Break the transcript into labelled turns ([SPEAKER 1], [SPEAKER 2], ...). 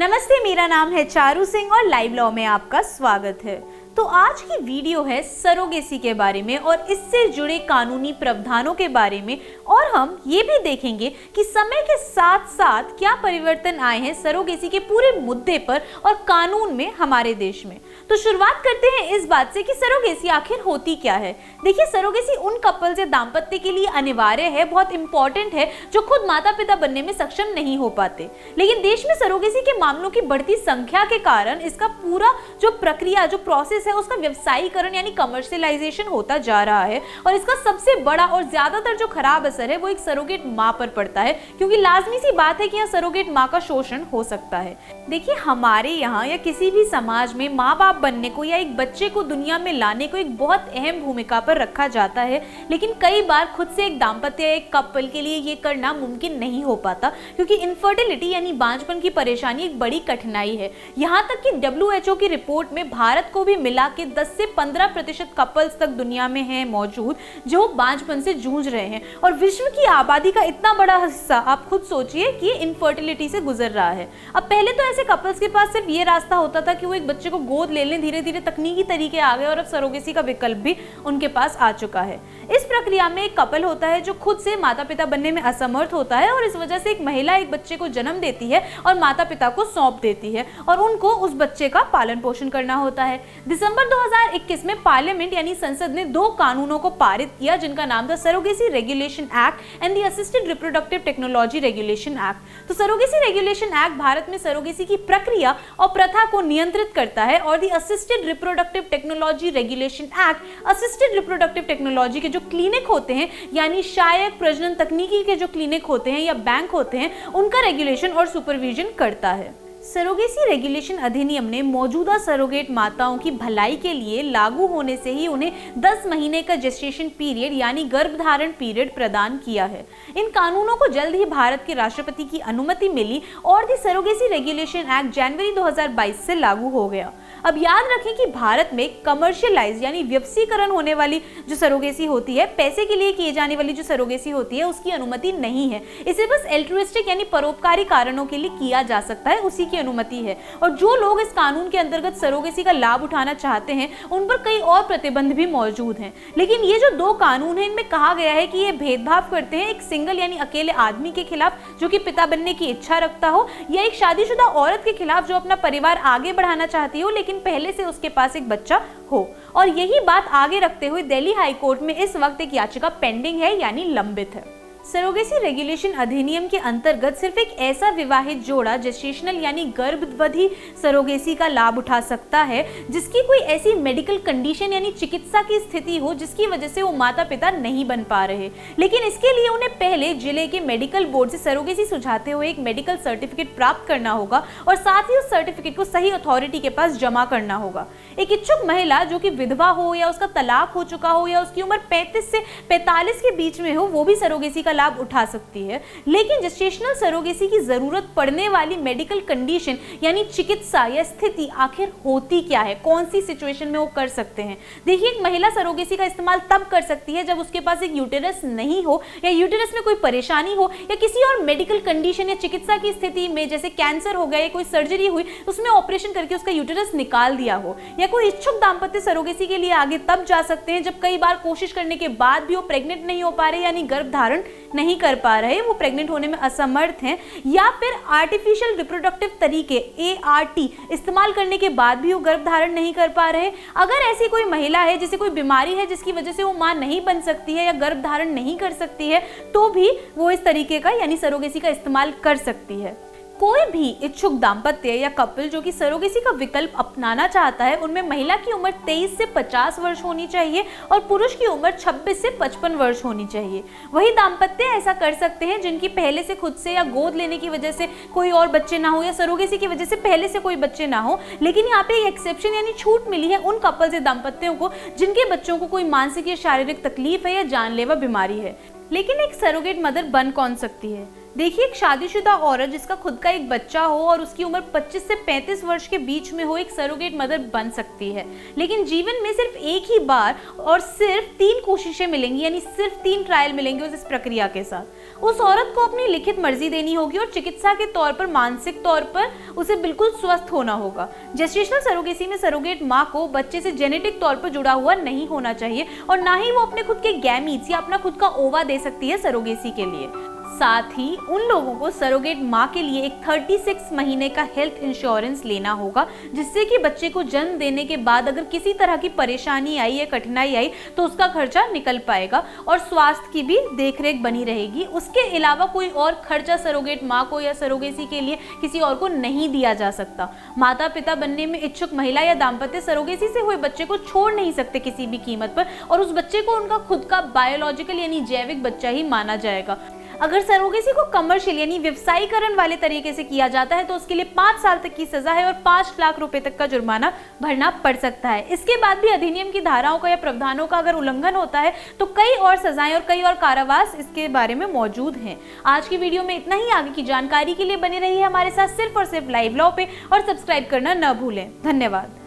[SPEAKER 1] नमस्ते, मेरा नाम है चारू सिंह और लाइव लॉ में आपका स्वागत है। तो आज की वीडियो है सरोगेसी के बारे में और इससे जुड़े कानूनी प्रावधानों के बारे में, और हम ये भी देखेंगे कि समय के साथ साथ क्या परिवर्तन आए हैं सरोगेसी के पूरे मुद्दे पर और कानून में हमारे देश में। तो शुरुआत करते हैं इस बात से कि सरोगेसी आखिर होती क्या है। देखिए, सरोगेसी उन कपल्स या दाम्पत्य के लिए अनिवार्य है, बहुत इंपॉर्टेंट है, जो खुद माता पिता बनने में सक्षम नहीं हो पाते। लेकिन देश में सरोगेसी के मामलों की बढ़ती संख्या के कारण इसका पूरा जो प्रक्रिया, जो प्रोसेस है, उसका व्यवसायीकरण यानी कमर्शियलाइजेशन होता जा रहा है। और इसका सबसे बड़ा और ज्यादातर जो खराब असर है वो एक सरोगेट माँ पर पड़ता है, क्योंकि लाजमी सी बात है कि यहाँ सरोगेट माँ का शोषण हो सकता है। देखिए, हमारे यहाँ या किसी भी समाज में माँ बाप बनने को या एक बच्चे को दुनिया में लाने को एक बहुत अहम भूमिका पर रखा जाता है, लेकिन कई बार खुद से एक दाम्पत्य या एक कपल के लिए ये करना मुमकिन नहीं हो पाता, क्योंकि इनफर्टिलिटी यानी बांझपन की परेशानी एक बड़ी कठिनाई है। यहाँ तक कि WHO की रिपोर्ट में भारत को भी मिला कि 10 से 15% कपल्स तक दुनिया में हैं मौजूद जो बांझपन से जूझ रहे हैं, और विश्व की आबादी का इतना बड़ा हिस्सा आप खुद सोचिए कि इनफर्टिलिटी से गुजर रहा है। अब पहले तो ऐसे कपल्स के पास सिर्फ ये रास्ता होता था कि वो एक बच्चे को गोद ले लें, धीरे धीरे तकनीकी तरीके आ गए और अब सरोगेसी का विकल्प भी उनके पास आ चुका है। इस प्रक्रिया में एक कपल होता है जो खुद से माता पिता बनने में असमर्थ होता है, और इस वजह से एक महिला एक बच्चे को जन्म देती है और माता पिता को सौंप देती है, और उनको उस बच्चे का पालन पोषण करना होता है। दिसंबर 2021 में पार्लियामेंट यानी संसद ने 2 कानूनों को पारित किया, जिनका नाम था surrogacy regulation act and the assisted reproductive technology regulation act. तो सरोगेसी रेगुलेशन एक्ट भारत में सरोगेसी की प्रक्रिया और प्रथा को नियंत्रित करता है, और the assisted reproductive technology regulation act assisted reproductive technology के जो क्लिनिक होते हैं, यानी शायक प्रजनन तकनीकी के जो क्लिनिक होते हैं या बैंक होते हैं, उनका रेगुलेशन और सुपरविजन करता है। सरोगेसी रेगुलेशन अधिनियम ने मौजूदा सरोगेट माताओं की भलाई के लिए लागू होने से ही उन्हें 10 महीने का जेस्टेशन पीरियड यानी गर्भधारण पीरियड प्रदान किया है। इन कानूनों को जल्द ही भारत के राष्ट्रपति की अनुमति मिली और दी सरोगेसी रेगुलेशन एक्ट जनवरी 2022 से लागू हो गया। अब याद रखें कि भारत में कमर्शियलाइज यानी व्यवसायीकरण होने वाली जो सरोगेसी होती है, पैसे के लिए किए जाने वाली जो सरोगेसी होती है, उसकी अनुमति नहीं है। इसे बस एल्ट्रुइस्टिक यानी परोपकारी कारणों के लिए किया जा सकता है, उसी की अनुमति है। और जो लोग इस कानून के अंतर्गत सरोगेसी का लाभ उठाना चाहते हैं, उन पर कई और प्रतिबंध भी मौजूद हैं। लेकिन ये जो 2 कानून हैं, इनमें कहा गया है कि ये भेदभाव करते हैं एक सिंगल यानी अकेले आदमी के खिलाफ जो कि पिता बनने की इच्छा रखता हो, या एक शादीशुदा औरत के खिलाफ जो अपना परिवार आगे बढ़ाना चाहती हो लेकिन पहले से उसके पास एक बच्चा हो। और यही बात आगे रखते हुए दिल्ली हाई कोर्ट में इस वक्त एक याचिका पेंडिंग है यानी लंबित है। सरोगेसी रेगुलेशन अधिनियम के अंतर्गत सिर्फ एक ऐसा विवाहित जोड़ा जेस्टेशनल यानी गर्भावधि सरोगेसी का लाभ उठा सकता है जिसकी कोई ऐसी मेडिकल कंडीशन यानी चिकित्सा की स्थिति हो जिसकी वजह से वो माता पिता नहीं बन पा रहे। लेकिन इसके लिए उन्हें पहले जिले के मेडिकल बोर्ड से सरोगेसी सुझाते हुए एक मेडिकल सर्टिफिकेट प्राप्त करना होगा, और साथ ही उस सर्टिफिकेट को सही अथॉरिटी के पास जमा करना होगा। एक इच्छुक महिला जो कि विधवा हो या उसका तलाक हो चुका हो या उसकी उम्र 35 से 45 के बीच में हो, वो भी सरोगेसी का लाभ उठा सकती है। लेकिन जेस्टेशनल सरोगेसी की जरूरत पड़ने वाली मेडिकल कंडीशन यानी चिकित्सा या स्थिति आखिर होती क्या है, कौन सी सिचुएशन में वो कर सकते हैं। देखिए, एक महिला सरोगेसी का इस्तेमाल तब कर सकती है जब उसके पास एक यूटेरस नहीं हो, या यूटेरस में कोई परेशानी हो, या किसी और मेडिकल कंडीशन या चिकित्सा की स्थिति में जैसे कैंसर हो गया या कोई सर्जरी हुई उसमें ऑपरेशन करके उसका यूटेरस निकाल दिया हो। या कोई इच्छुक दाम्पत्य सरोगेसी के लिए आगे तब जा सकते हैं जब कई बार कोशिश करने के बाद भी वो प्रेग्नेंट नहीं हो पा रहे यानी गर्भधारण नहीं कर पा रहे, वो प्रेग्नेंट होने में असमर्थ हैं, या फिर आर्टिफिशियल रिप्रोडक्टिव तरीके ART इस्तेमाल करने के बाद भी वो गर्भधारण नहीं कर पा रहे। अगर ऐसी कोई महिला है जिसे कोई बीमारी है जिसकी वजह से वो मां नहीं बन सकती है या गर्भधारण नहीं कर सकती है, तो भी वो इस तरीके का यानी सरोगेसी का इस्तेमाल कर सकती है। कोई भी इच्छुक दाम्पत्य या कपल जो कि सरोगेसी का विकल्प अपनाना चाहता है, उनमें महिला की उम्र 23 से 50 वर्ष होनी चाहिए और पुरुष की उम्र 26 से 55 वर्ष होनी चाहिए। वही दाम्पत्य ऐसा कर सकते हैं जिनकी पहले से खुद से या गोद लेने की वजह से कोई और बच्चे ना हो या सरोगेसी की वजह से पहले से कोई बच्चे ना हो। लेकिन यहाँ पे एक एक्सेप्शन यानी छूट मिली है उन कपल्स या दाम्पत्यों को जिनके बच्चों को कोई मानसिक या शारीरिक तकलीफ है या जानलेवा बीमारी है। लेकिन एक सरोगेट मदर बन कौन सकती है? देखिए, एक शादीशुदा औरत जिसका खुद का एक बच्चा हो और उसकी उम्र 25 से 35 वर्ष के बीच में हो, एक सरोगेट मदर बन सकती है। लेकिन जीवन में सिर्फ एक ही बार और सिर्फ 3 कोशिशें मिलेंगी, यानी सिर्फ 3 ट्रायल मिलेंगे उस इस प्रक्रिया के साथ। उस औरत को अपनी लिखित मर्जी देनी होगी और चिकित्सा के तौर पर, मानसिक तौर पर उसे बिल्कुल स्वस्थ होना होगा। जेस्टेशनल सरोगेसी में सरोगेट माँ को बच्चे से जेनेटिक तौर पर जुड़ा हुआ नहीं होना चाहिए और ना ही वो अपने खुद के गैमीट्स या अपना खुद का ओवा दे सकती है सरोगेसी के लिए। साथ ही उन लोगों को सरोगेट माँ के लिए एक 36 महीने का हेल्थ इंश्योरेंस लेना होगा, जिससे कि बच्चे को जन्म देने के बाद अगर किसी तरह की परेशानी आई या कठिनाई आई तो उसका खर्चा निकल पाएगा और स्वास्थ्य की भी देखरेख बनी रहेगी। उसके अलावा कोई और खर्चा सरोगेट माँ को या सरोगेसी के लिए किसी और को नहीं दिया जा सकता। माता पिता बनने में इच्छुक महिला या दाम्पत्य सरोगेसी से हुए बच्चे को छोड़ नहीं सकते किसी भी कीमत पर और उस बच्चे को उनका खुद का बायोलॉजिकल यानी जैविक बच्चा ही माना जाएगा। अगर सरोगेसी को कमर्शियल यानी व्यवसायीकरण वाले तरीके से किया जाता है तो उसके लिए 5 साल तक की सजा है और 5 लाख रुपए तक का जुर्माना भरना पड़ सकता है। इसके बाद भी अधिनियम की धाराओं का या प्रावधानों का अगर उल्लंघन होता है तो कई और सजाएं और कई और कारावास इसके बारे में मौजूद हैं। आज की वीडियो में इतना ही। आगे की जानकारी के लिए बने रहिए हमारे साथ सिर्फ और सिर्फ लाइव लॉ पे और सब्सक्राइब करना न भूलें। धन्यवाद।